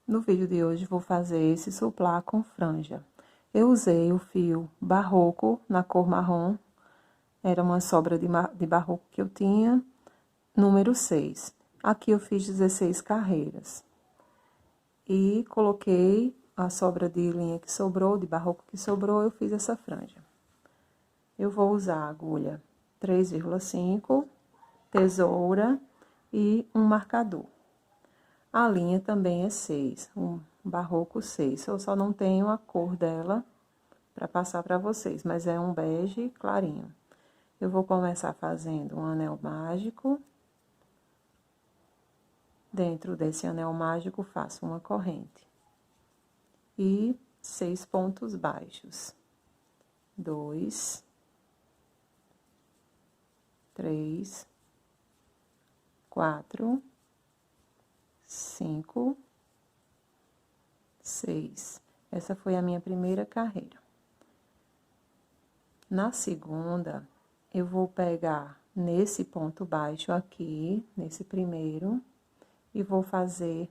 No vídeo de hoje vou fazer esse suplá com franja. Eu usei o fio barroco na cor marrom, era uma sobra de barroco que eu tinha, número 6. Aqui eu fiz 16 carreiras. E coloquei a sobra de linha que sobrou, de barroco que sobrou, eu fiz essa franja. Eu vou usar a agulha 3,5, tesoura e um marcador. A linha também é 6, um barroco 6. Eu só não tenho a cor dela para passar para vocês, mas é um bege clarinho. Eu vou começar fazendo um anel mágico. Dentro desse anel mágico, faço uma corrente. E 6 pontos baixos. 2, 3, 4, 5, 6. Essa foi a minha primeira carreira. Na segunda, eu vou pegar nesse ponto baixo aqui, nesse primeiro, e vou fazer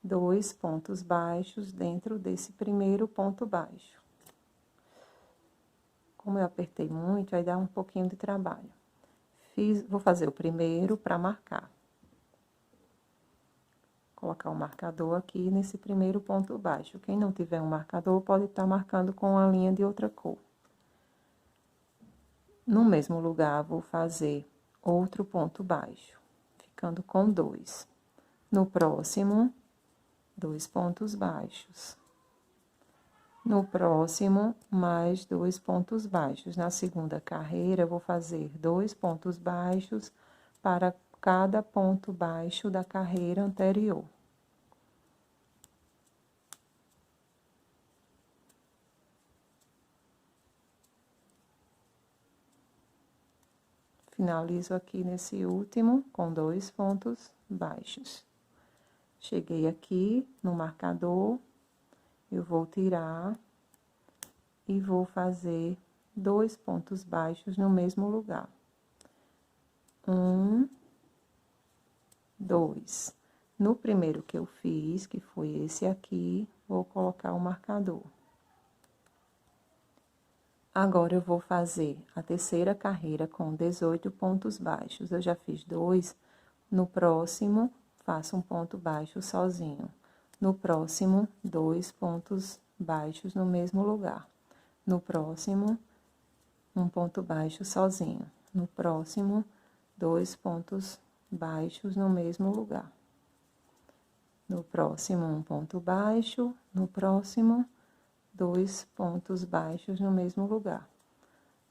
2 pontos baixos dentro desse primeiro ponto baixo. Como eu apertei muito, vai dar um pouquinho de trabalho. Vou fazer o primeiro para marcar. Colocar o marcador aqui nesse primeiro ponto baixo. Quem não tiver um marcador, pode estar marcando com a linha de outra cor. No mesmo lugar, vou fazer outro ponto baixo, ficando com 2. No próximo, 2 pontos baixos. No próximo, mais 2 pontos baixos. Na segunda carreira, vou fazer 2 pontos baixos para cada ponto baixo da carreira anterior. Finalizo aqui nesse último com 2 pontos baixos. Cheguei aqui no marcador, eu vou tirar e vou fazer 2 pontos baixos no mesmo lugar. 1, 2. No primeiro que eu fiz, que foi esse aqui, vou colocar o marcador. Agora, eu vou fazer a terceira carreira com 18 pontos baixos. Eu já fiz 2, no próximo, faço um ponto baixo sozinho. No próximo, 2 pontos baixos no mesmo lugar. No próximo, um ponto baixo sozinho. No próximo, 2 pontos baixos no mesmo lugar. No próximo, um ponto baixo. No próximo, 2 pontos baixos no mesmo lugar.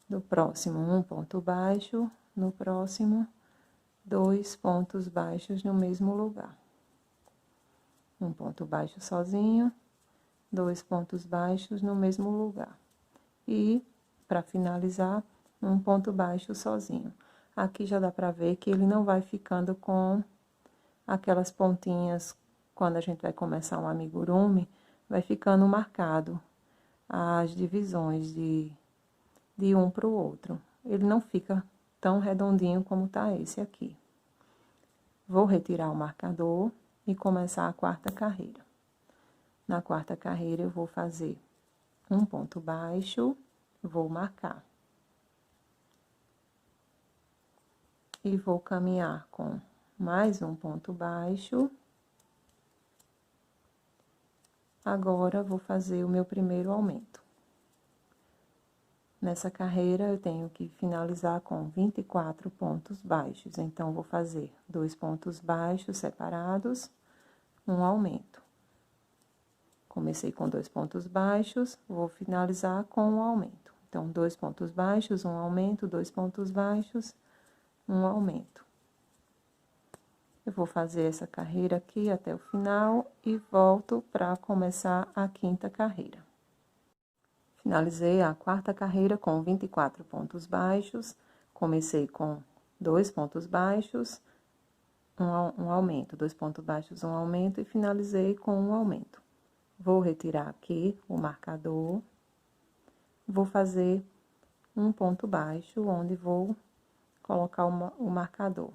No próximo, um ponto baixo. No próximo, 2 pontos baixos no mesmo lugar. Um ponto baixo sozinho, 2 pontos baixos no mesmo lugar. E, para finalizar, um ponto baixo sozinho. Aqui já dá pra ver que ele não vai ficando com aquelas pontinhas, quando a gente vai começar um amigurumi, vai ficando marcado as divisões de um para o outro. Ele não fica tão redondinho como tá esse aqui. Vou retirar o marcador e começar a quarta carreira. Na quarta carreira, eu vou fazer um ponto baixo, vou marcar. E vou caminhar com mais um ponto baixo. Agora, vou fazer o meu primeiro aumento. Nessa carreira, eu tenho que finalizar com 24 pontos baixos. Então, vou fazer 2 pontos baixos separados, um aumento. Comecei com 2 pontos baixos, vou finalizar com um aumento. Então, 2 pontos baixos, um aumento, 2 pontos baixos, um aumento. Eu vou fazer essa carreira aqui até o final e volto para começar a quinta carreira. Finalizei a quarta carreira com 24 pontos baixos, comecei com 2 pontos baixos, um aumento, 2 pontos baixos, um aumento e finalizei com um aumento. Vou retirar aqui o marcador, vou fazer um ponto baixo, onde vou colocar o marcador.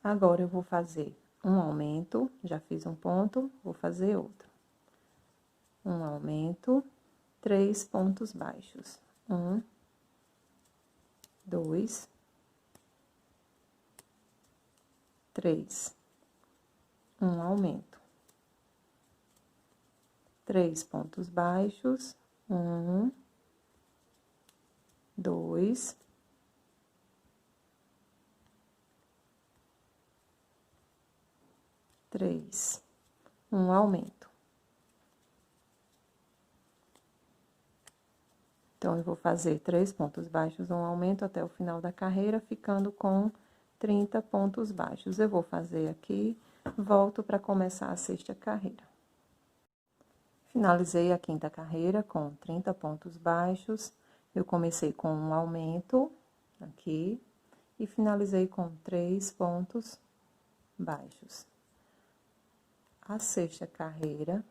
Agora, eu vou fazer um aumento, já fiz um ponto, vou fazer outro. Um aumento, 3 pontos baixos. 1, 2, 3. Um aumento. 3 pontos baixos. 1, 2, 3. Um aumento. Então, eu vou fazer 3 pontos baixos, um aumento até o final da carreira, ficando com 30 pontos baixos. Eu vou fazer aqui, volto para começar a sexta carreira. Finalizei a quinta carreira com 30 pontos baixos. Eu comecei com um aumento aqui e finalizei com 3 pontos baixos. A sexta carreira,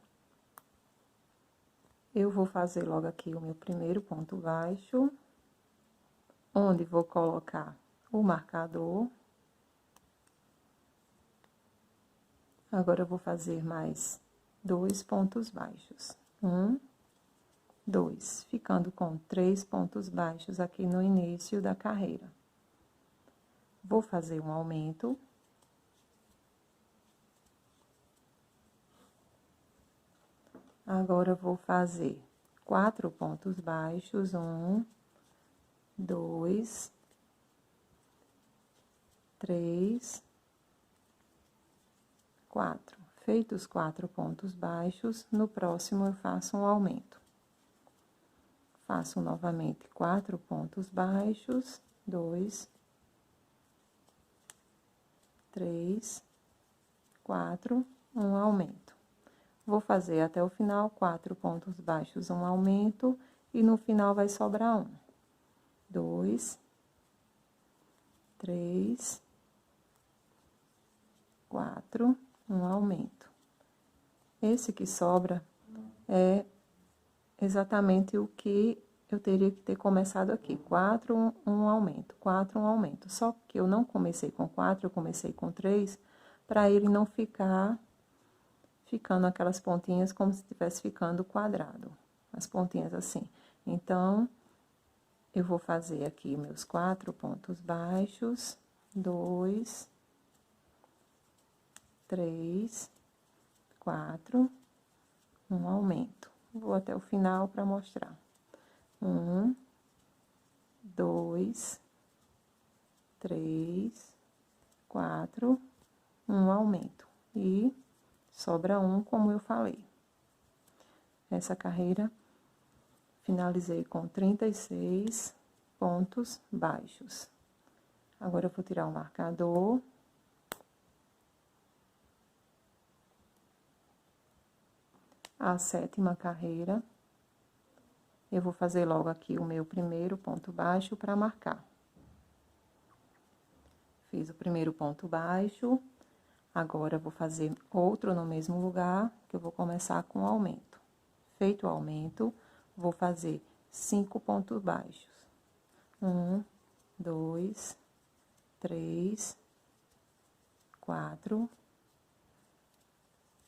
eu vou fazer logo aqui o meu primeiro ponto baixo, onde vou colocar o marcador. Agora, eu vou fazer mais 2 pontos baixos. 1, 2, ficando com 3 pontos baixos aqui no início da carreira. Vou fazer um aumento. Agora, eu vou fazer 4 pontos baixos, 1, 2, 3, 4. Feitos 4 pontos baixos, no próximo eu faço um aumento. Faço novamente 4 pontos baixos, 2, 3, 4, um aumento. Vou fazer até o final 4 pontos baixos, um aumento, e no final vai sobrar 1. 2, 3, 4, um aumento. Esse que sobra é exatamente o que eu teria que ter começado aqui. 4, um aumento, 4, um aumento. Só que eu não comecei com 4, eu comecei com 3, para ele não ficando aquelas pontinhas como se estivesse ficando quadrado. As pontinhas assim. Então, eu vou fazer aqui meus 4 pontos baixos, 2, 3, 4, um aumento. Vou até o final para mostrar. 1, 2, 3, 4, um aumento. E sobra 1, como eu falei. Essa carreira, finalizei com 36 pontos baixos. Agora, eu vou tirar o marcador. A sétima carreira, eu vou fazer logo aqui o meu primeiro ponto baixo para marcar. Fiz o primeiro ponto baixo, agora eu vou fazer outro no mesmo lugar, que eu vou começar com o aumento. Feito o aumento, vou fazer 5 pontos baixos. 1, 2, 3, 4,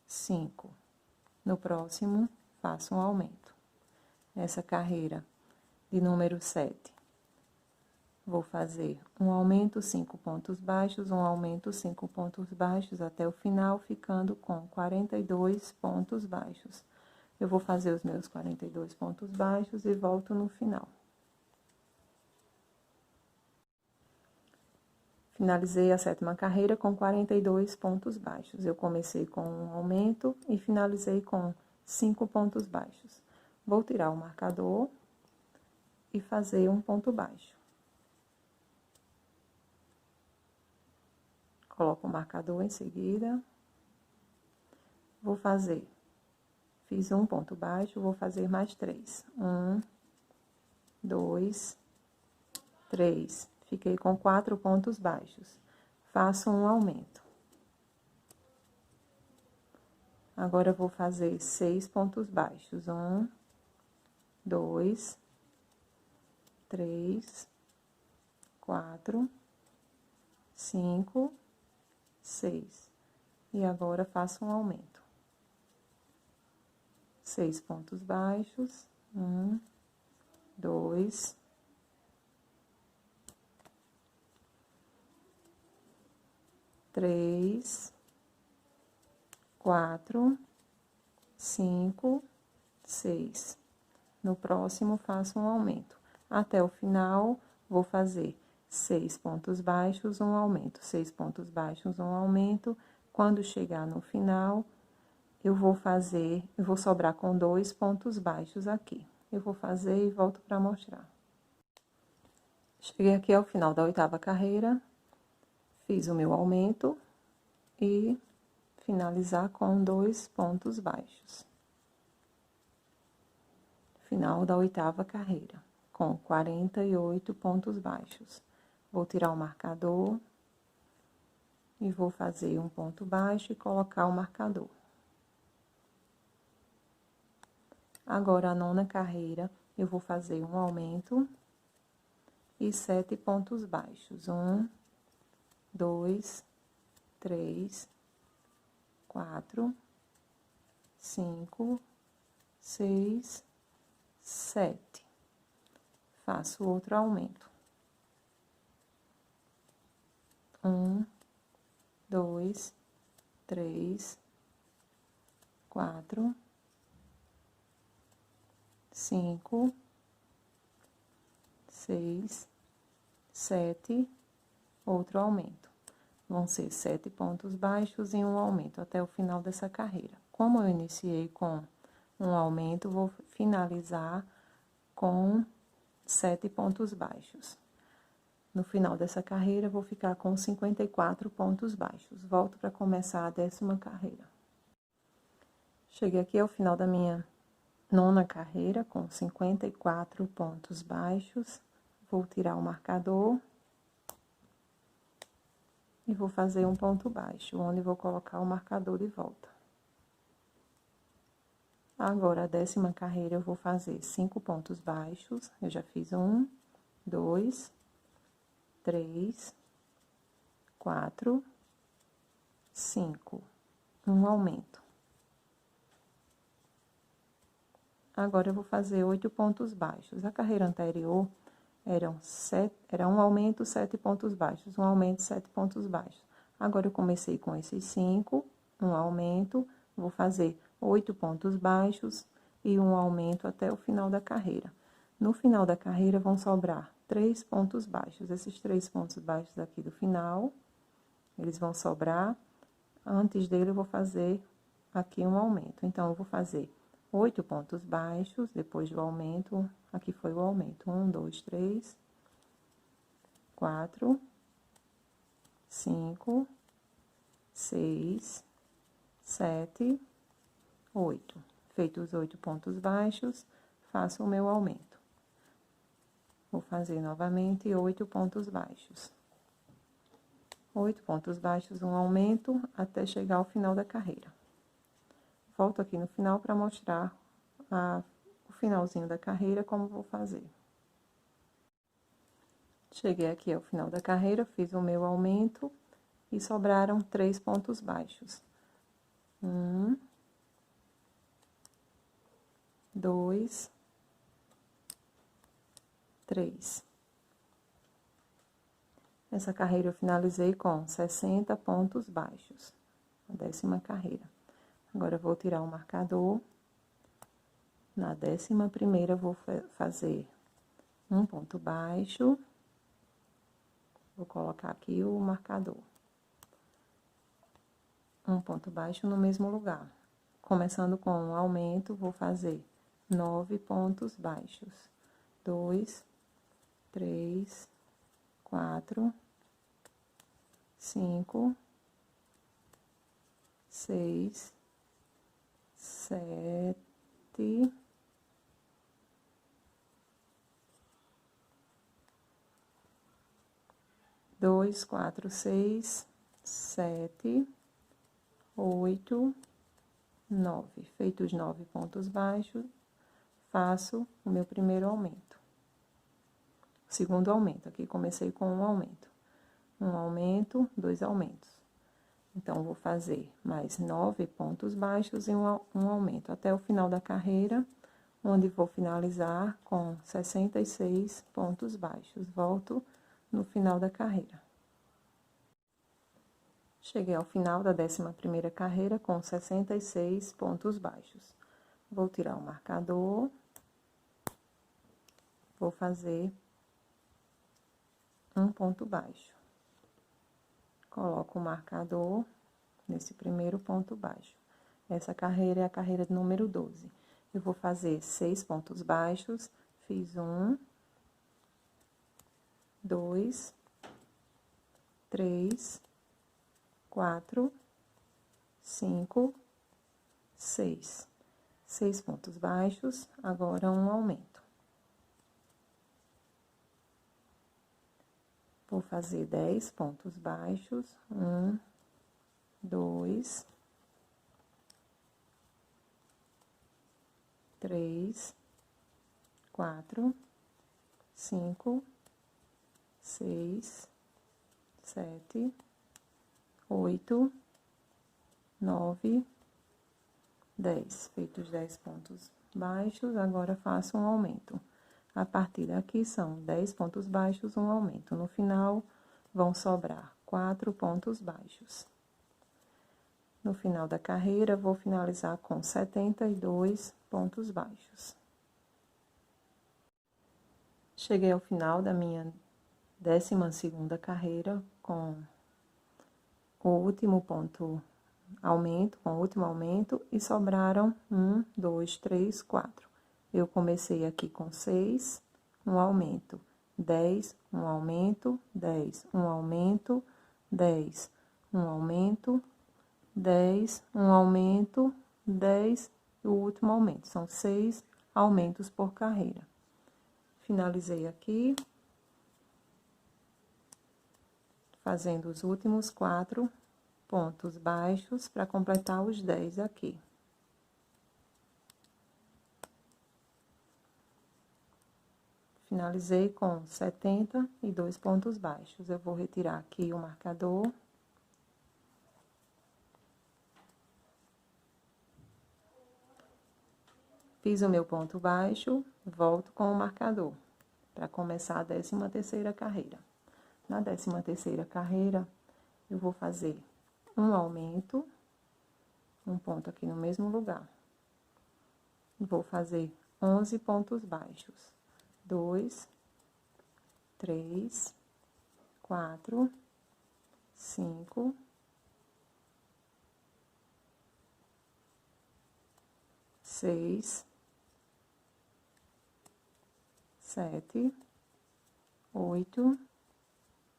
5. No próximo, faço um aumento. Nessa carreira de número 7, vou fazer um aumento, 5 pontos baixos, um aumento, 5 pontos baixos, até o final, ficando com 42 pontos baixos. Eu vou fazer os meus 42 pontos baixos e volto no final. Finalizei a sétima carreira com 42 pontos baixos. Eu comecei com um aumento e finalizei com 5 pontos baixos. Vou tirar o marcador e fazer um ponto baixo. Coloco o marcador em seguida. Vou fazer. Fiz um ponto baixo, vou fazer mais 3. 1, 2, 3. Fiquei com 4 pontos baixos. Faço um aumento. Agora, eu vou fazer 6 pontos baixos. 1, 2, 3, 4, 5 6. E agora faço um aumento. 6 pontos baixos, 1, 2, 3, 4, 5, 6. No próximo, faço um aumento. Até o final, vou fazer 6 pontos baixos, um aumento. 6 pontos baixos, um aumento. Quando chegar no final, eu vou sobrar com 2 pontos baixos aqui. Eu vou fazer e volto para mostrar. Cheguei aqui ao final da 8ª carreira, fiz o meu aumento e finalizar com 2 pontos baixos. Final da 8ª carreira, com 48 pontos baixos. Vou tirar o marcador e vou fazer um ponto baixo e colocar o marcador. Agora, a 9ª carreira, eu vou fazer um aumento e 7 pontos baixos. 1, 2, 3, 4, 5, 6, 7. Faço outro aumento. 1, 2, 3, 4, 5, 6, 7, outro aumento. Vão ser 7 pontos baixos e um aumento até o final dessa carreira. Como eu iniciei com um aumento, vou finalizar com 7 pontos baixos. No final dessa carreira, vou ficar com 54 pontos baixos. Volto para começar a 10ª carreira. Cheguei aqui ao final da minha 9ª carreira, com 54 pontos baixos. Vou tirar o marcador e vou fazer um ponto baixo, onde vou colocar o marcador de volta. Agora, a 10ª carreira, eu vou fazer 5 pontos baixos. Eu já fiz 1, 2, 3, 4, 5. Um aumento. Agora, eu vou fazer 8 pontos baixos. A carreira anterior era um aumento, 7 pontos baixos. Um aumento, 7 pontos baixos. Agora, eu comecei com esses 5, um aumento, vou fazer 8 pontos baixos e um aumento até o final da carreira. No final da carreira, vão sobrar 3 pontos baixos. Esses 3 pontos baixos aqui do final, eles vão sobrar. Antes dele, eu vou fazer aqui um aumento. Então, eu vou fazer 8 pontos baixos, depois do aumento, aqui foi o aumento. 1, 2, 3, 4, 5, 6, 7, 8. Feitos os 8 pontos baixos, faço o meu aumento. Vou fazer novamente 8 pontos baixos. 8 pontos baixos, um aumento, até chegar ao final da carreira. Volto aqui no final para mostrar o finalzinho da carreira, como vou fazer. Cheguei aqui ao final da carreira, fiz o meu aumento e sobraram 3 pontos baixos. 1, 2, 3. Essa carreira eu finalizei com 60 pontos baixos, a 10ª carreira. Agora, eu vou tirar o marcador. Na 11ª, eu vou fazer um ponto baixo. Vou colocar aqui o marcador. Um ponto baixo no mesmo lugar. Começando com um aumento, vou fazer 9 pontos baixos. 2, 3, 4, 5, 6, 7, 2, 4, 6, 7, 8, 9. Feitos os 9 pontos baixos, faço o meu primeiro aumento. Segundo aumento, aqui comecei com um aumento. Um aumento, 2 aumentos. Então, vou fazer mais 9 pontos baixos e um aumento até o final da carreira, onde vou finalizar com 66 pontos baixos. Volto no final da carreira. Cheguei ao final da 11ª carreira com 66 pontos baixos. Vou tirar o marcador. Vou fazer um ponto baixo. Coloco o marcador nesse primeiro ponto baixo. Essa carreira é a carreira de número 12. Eu vou fazer 6 pontos baixos, fiz 1, 2, 3, 4, 5, 6. 6 pontos baixos, agora um aumento. Vou fazer 10 pontos baixos, 1, 2, 3, 4, 5, 6, 7, 8, 9, 10. Feitos 10 pontos baixos, agora faço um aumento. A partir daqui são 10 pontos baixos, um aumento. No final, vão sobrar 4 pontos baixos. No final da carreira, vou finalizar com 72 pontos baixos. Cheguei ao final da minha 12ª carreira com o último aumento, e sobraram 1, 2, 3, 4. Eu comecei aqui com 6, um aumento, 10, um aumento, 10, um aumento, 10, um aumento, 10, um aumento, 10 e o último aumento. São 6 aumentos por carreira. Finalizei aqui, fazendo os últimos 4 pontos baixos para completar os 10 aqui. Finalizei com 72 pontos baixos. Eu vou retirar aqui o marcador. Fiz o meu ponto baixo, volto com o marcador, para começar a 13ª carreira. Na 13ª carreira, eu vou fazer um aumento, um ponto aqui no mesmo lugar. Vou fazer 11 pontos baixos. 2, 3, 4, 5, 6, 7, 8,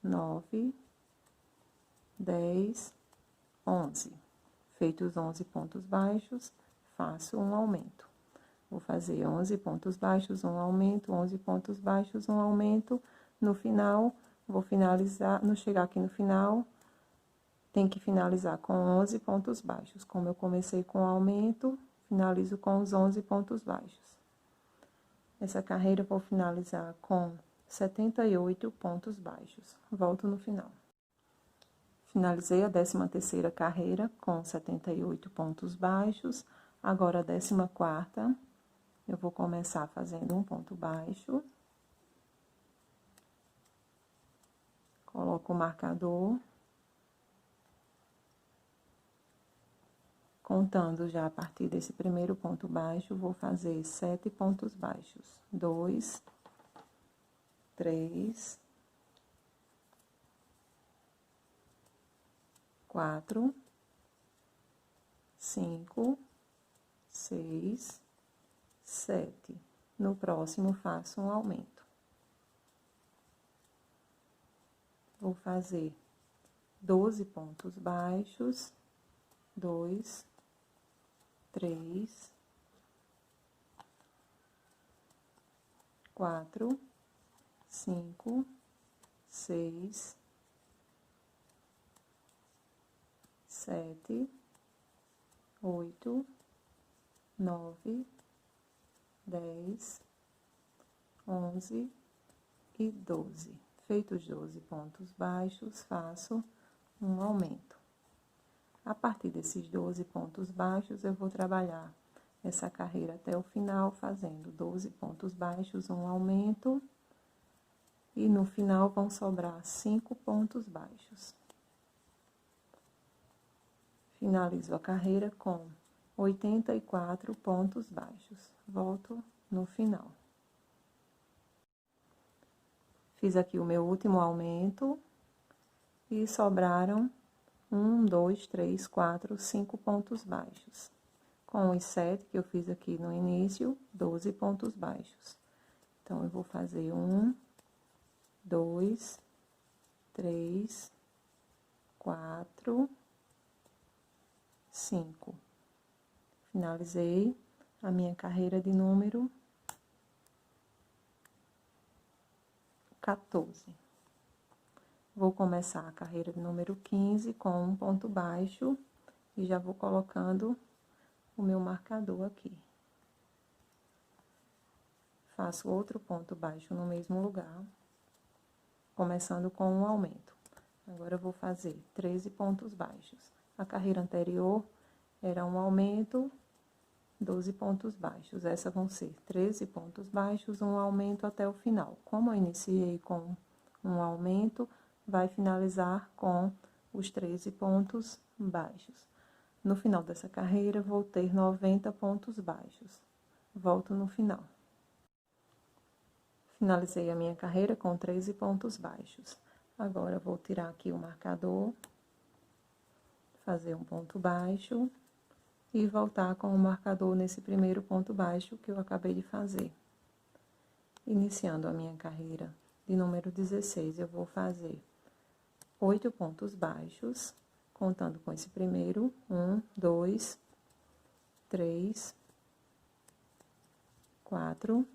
9, 10, 11. Feitos 11 pontos baixos, faço um aumento. Vou fazer 11 pontos baixos, um aumento, 11 pontos baixos, um aumento. No final, vou finalizar, no chegar aqui no final, tem que finalizar com 11 pontos baixos. Como eu comecei com aumento, finalizo com os 11 pontos baixos. Essa carreira eu vou finalizar com 78 pontos baixos. Volto no final. Finalizei a 13ª carreira com 78 pontos baixos. Agora, a 14ª, eu vou começar fazendo um ponto baixo. Coloco o marcador. Contando já a partir desse primeiro ponto baixo, vou fazer 7 pontos baixos. 2, 3, 4, 5, 6, 7. No próximo, faço um aumento. Vou fazer 12 pontos baixos. 2, 3, 4, 5, 6, 7, 8, 9, 10, 11 e 12. Feitos 12 pontos baixos, faço um aumento. A partir desses 12 pontos baixos, eu vou trabalhar essa carreira até o final, fazendo 12 pontos baixos, um aumento, e no final vão sobrar 5 pontos baixos. Finalizo a carreira com 84 pontos baixos. Volto no final. Fiz aqui o meu último aumento e sobraram 1, 2, 3, 4, 5 pontos baixos. Com os 7 que eu fiz aqui no início, 12 pontos baixos. Então, eu vou fazer 1, 2, 3, 4, 5. Finalizei a minha carreira de número 14. Vou começar a carreira de número 15 com um ponto baixo e já vou colocando o meu marcador aqui. Faço outro ponto baixo no mesmo lugar, começando com um aumento. Agora, eu vou fazer 13 pontos baixos. A carreira anterior era um aumento, 12 pontos baixos. Essa vão ser 13 pontos baixos, um aumento até o final. Como eu iniciei com um aumento, vai finalizar com os 13 pontos baixos. No final dessa carreira, vou ter 90 pontos baixos. Volto no final. Finalizei a minha carreira com 13 pontos baixos. Agora, vou tirar aqui o marcador, fazer um ponto baixo e voltar com o marcador nesse primeiro ponto baixo que eu acabei de fazer. Iniciando a minha carreira de número 16, eu vou fazer 8 pontos baixos, contando com esse primeiro, 1, 2, 3, 4,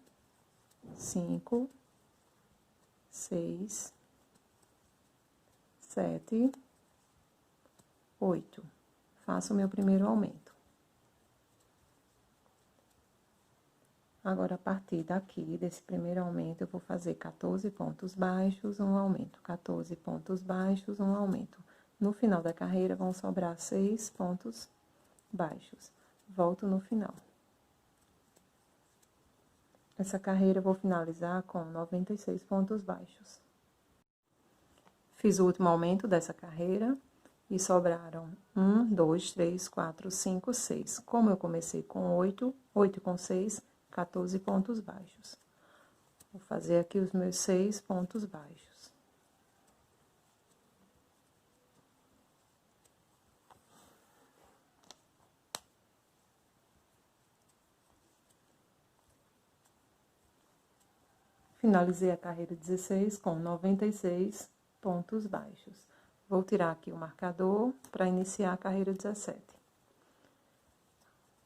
5, 6, 7, 8. Faço o meu primeiro aumento. Agora, a partir daqui, desse primeiro aumento, eu vou fazer 14 pontos baixos, um aumento. 14 pontos baixos, um aumento. No final da carreira, vão sobrar 6 pontos baixos. Volto no final. Essa carreira eu vou finalizar com 96 pontos baixos. Fiz o último aumento dessa carreira e sobraram 1, 2, 3, 4, 5, 6. Como eu comecei com 8, 8 com 6, 14 pontos baixos. Vou fazer aqui os meus 6 pontos baixos. Finalizei a carreira 16 com 96 pontos baixos. Vou tirar aqui o marcador para iniciar a carreira 17.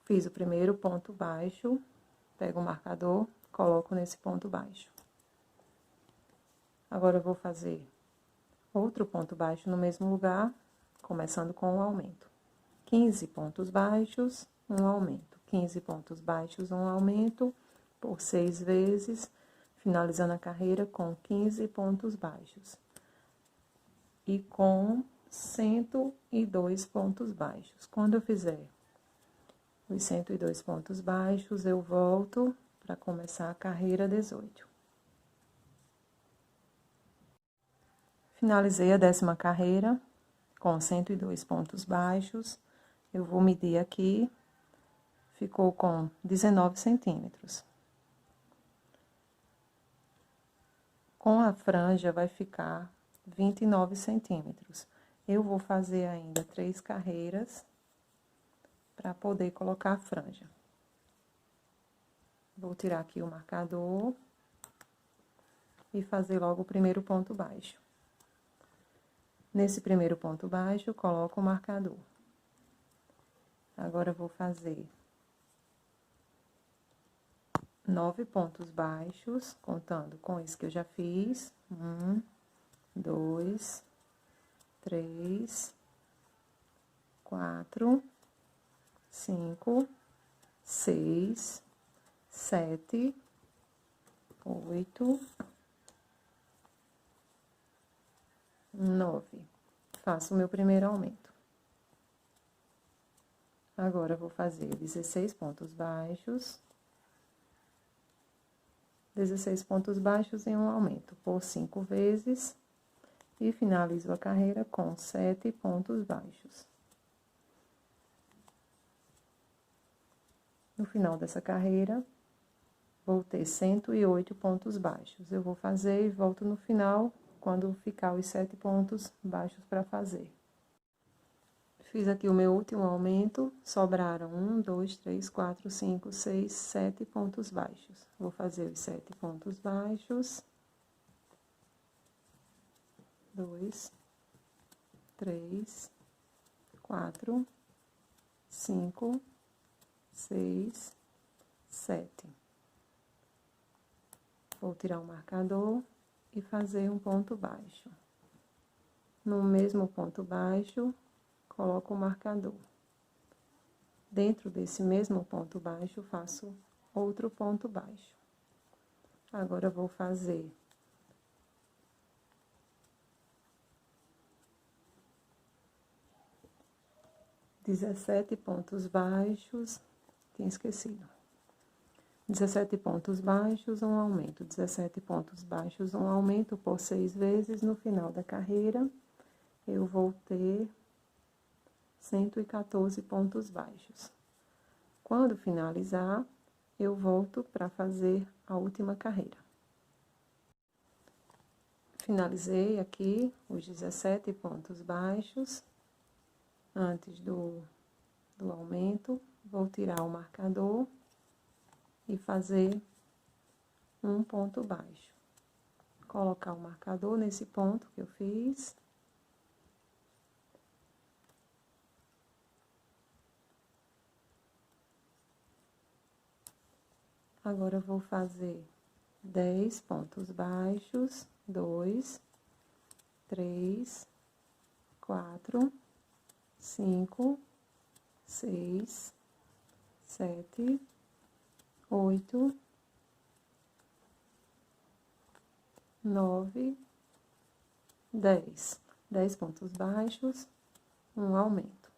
Fiz o primeiro ponto baixo, pego o marcador, coloco nesse ponto baixo. Agora, eu vou fazer outro ponto baixo no mesmo lugar, começando com um aumento. 15 pontos baixos, um aumento. 15 pontos baixos, um aumento, por 6 vezes, finalizando a carreira com 15 pontos baixos. E com 102 pontos baixos. Quando eu fizer os 102 pontos baixos, eu volto para começar a carreira 18. Finalizei a 10ª carreira com 102 pontos baixos. Eu vou medir aqui, ficou com 19 centímetros. Com a franja, vai ficar 29 centímetros. Eu vou fazer ainda 3 carreiras para poder colocar a franja. Vou tirar aqui o marcador e fazer logo o primeiro ponto baixo. Nesse primeiro ponto baixo, coloco o marcador. Agora, eu vou fazer 9 pontos baixos, contando com esse que eu já fiz. 1, 2, 3, 4, 5, 6, 7, 8, 9. Faço o meu primeiro aumento. Agora, eu vou fazer 16 pontos baixos. 16 pontos baixos em um aumento por 5 vezes. E finalizo a carreira com 7 pontos baixos. No final dessa carreira, vou ter 108 pontos baixos. Eu vou fazer e volto no final, quando ficar os 7 pontos baixos para fazer. Fiz aqui o meu último aumento, sobraram 1, 2, 3, 4, 5, 6, 7 pontos baixos. Vou fazer os 7 pontos baixos. 2, 3, 4, 5, 6, 7. Vou tirar o marcador e fazer um ponto baixo. No mesmo ponto baixo, coloco o marcador. Dentro desse mesmo ponto baixo, faço outro ponto baixo. Agora, eu vou fazer 17 pontos baixos, tinha esquecido. 17 pontos baixos, um aumento. 17 pontos baixos, um aumento por 6 vezes. No final da carreira, eu vou ter 114 pontos baixos. Quando finalizar, eu volto para fazer a última carreira. Finalizei aqui os 17 pontos baixos. Antes do aumento, vou tirar o marcador e fazer um ponto baixo. Colocar o marcador nesse ponto que eu fiz. Agora, eu vou fazer 10 pontos baixos, 2, 3, 4, 5, 6, 7, 8, 9, 10. 10 pontos baixos, um aumento.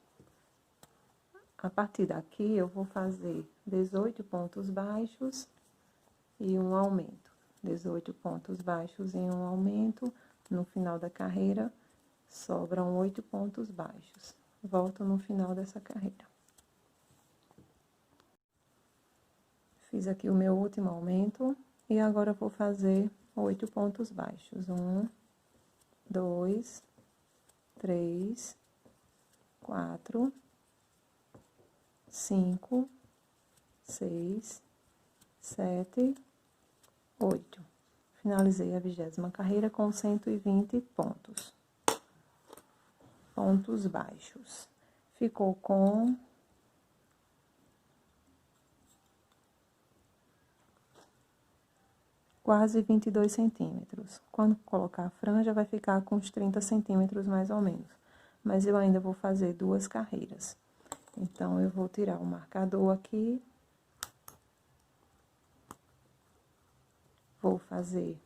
A partir daqui, eu vou fazer 18 pontos baixos e um aumento. 18 pontos baixos e um aumento. No final da carreira, sobram 8 pontos baixos. Volto no final dessa carreira. Fiz aqui o meu último aumento e agora vou fazer 8 pontos baixos. 1, 2, 3, 4, 5, 6, 7, 8. Finalizei a 20ª carreira com 120 pontos. Pontos baixos. Ficou com quase 22 centímetros. Quando colocar a franja, vai ficar com uns 30 centímetros mais ou menos. Mas eu ainda vou fazer 2 carreiras. Então, eu vou tirar o marcador aqui. Vou fazer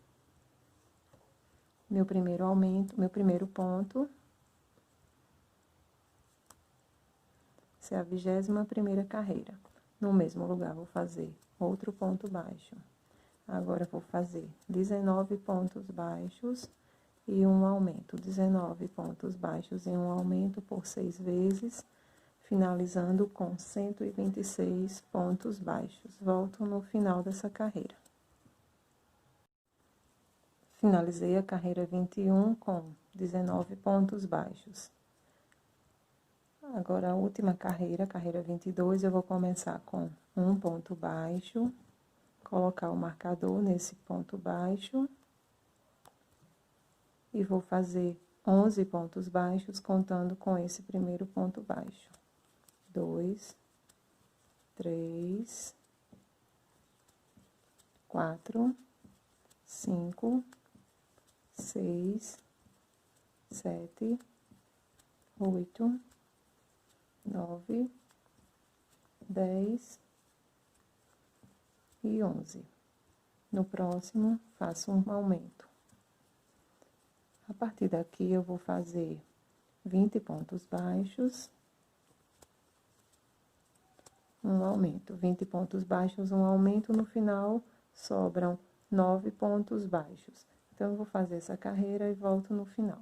meu primeiro aumento, meu primeiro ponto. Essa é a 21ª carreira. No mesmo lugar, vou fazer outro ponto baixo. Agora, vou fazer 19 pontos baixos e um aumento. 19 pontos baixos e um aumento por 6 vezes, finalizando com 126 pontos baixos. Volto no final dessa carreira. Finalizei a carreira 21 com 19 pontos baixos. Agora, a última carreira, carreira 22, eu vou começar com um ponto baixo, colocar o marcador nesse ponto baixo e vou fazer 11 pontos baixos, contando com esse primeiro ponto baixo. 2, 3, 4, 5, 6, 7, 8, 9, 10 e 11. No próximo, faço um aumento. A partir daqui, eu vou fazer 20 pontos baixos. um aumento. 20 pontos baixos, um aumento, no final sobram 9 pontos baixos. Então, eu vou fazer essa carreira e volto no final.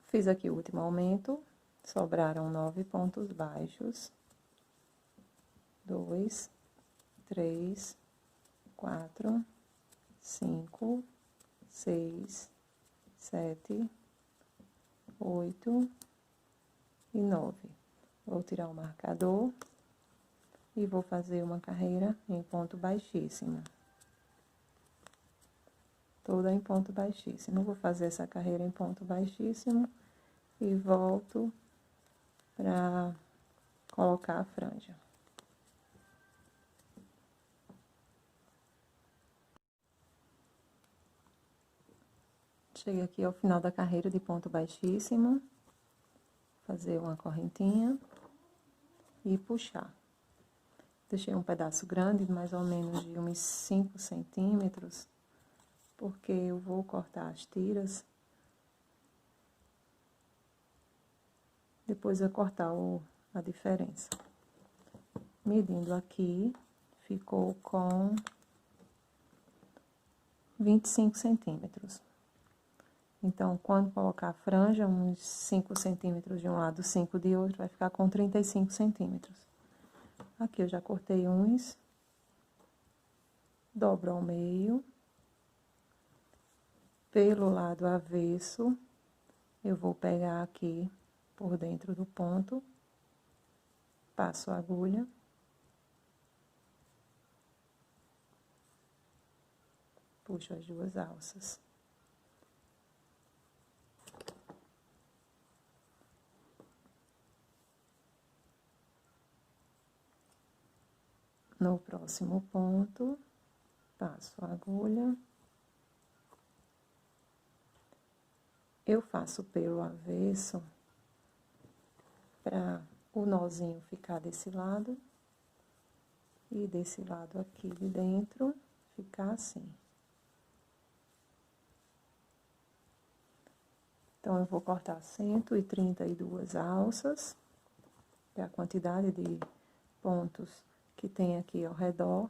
Fiz aqui o último aumento, sobraram 9 pontos baixos. 2, 3, 4, 5, 6, 7, 8 e 9. Vou tirar o marcador e vou fazer uma carreira em ponto baixíssimo. Toda em ponto baixíssimo. Vou fazer essa carreira em ponto baixíssimo e volto para colocar a franja. Cheguei aqui ao final da carreira de ponto baixíssimo, fazer uma correntinha e puxar. Deixei um pedaço grande, mais ou menos de uns 5 centímetros, porque eu vou cortar as tiras. Depois eu cortar a diferença. Medindo aqui, ficou com 25 centímetros. Então, quando colocar a franja, uns 5 centímetros de um lado, 5 de outro, vai ficar com 35 centímetros. Aqui eu já cortei uns, dobro ao meio. Pelo lado avesso, eu vou pegar aqui por dentro do ponto, passo a agulha. Puxo as duas alças. No próximo ponto, passo a agulha. Eu faço pelo avesso para o nozinho ficar desse lado e desse lado aqui de dentro ficar assim. Então, eu vou cortar 132 alças, que é a quantidade de pontos que tem aqui ao redor.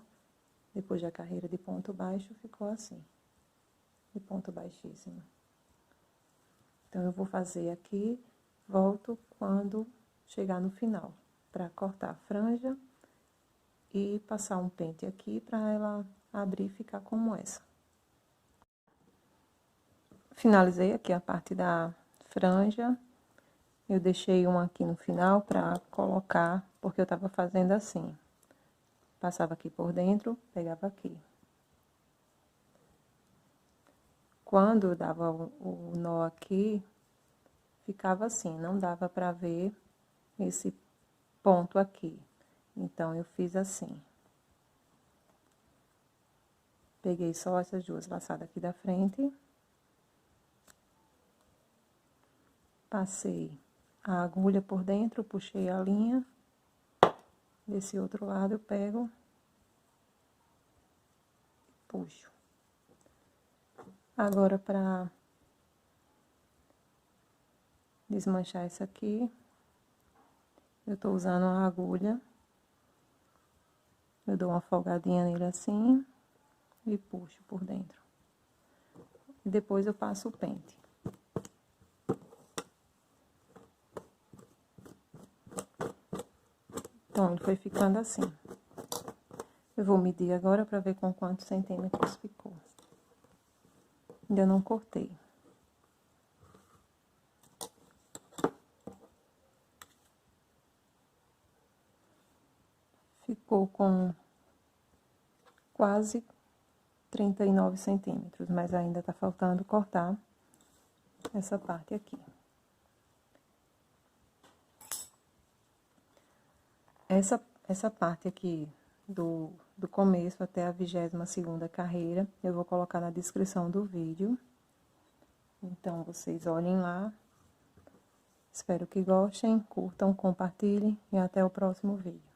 Depois da carreira de ponto baixo, ficou assim, de ponto baixíssimo. Então, eu vou fazer aqui, volto quando chegar no final, para cortar a franja e passar um pente aqui para ela abrir e ficar como essa. Finalizei aqui a parte da franja. Eu deixei um aqui no final para colocar, porque eu tava fazendo assim. Passava aqui por dentro, pegava aqui. Quando eu dava o nó aqui, ficava assim, não dava para ver esse ponto aqui. Então, eu fiz assim. Peguei só essas duas laçadas aqui da frente. Passei a agulha por dentro, puxei a linha. Desse outro lado eu pego e puxo. Agora, para desmanchar isso aqui, eu tô usando a agulha. Eu dou uma folgadinha nele assim e puxo por dentro. E depois eu passo o pente. Então, ele foi ficando assim. Eu vou medir agora para ver com quantos centímetros ficou. Ainda não cortei. Ficou com quase 39 centímetros, mas ainda tá faltando cortar essa parte aqui. Essa parte aqui do começo até a 22ª carreira, eu vou colocar na descrição do vídeo. Então, vocês olhem lá. Espero que gostem, curtam, compartilhem e até o próximo vídeo.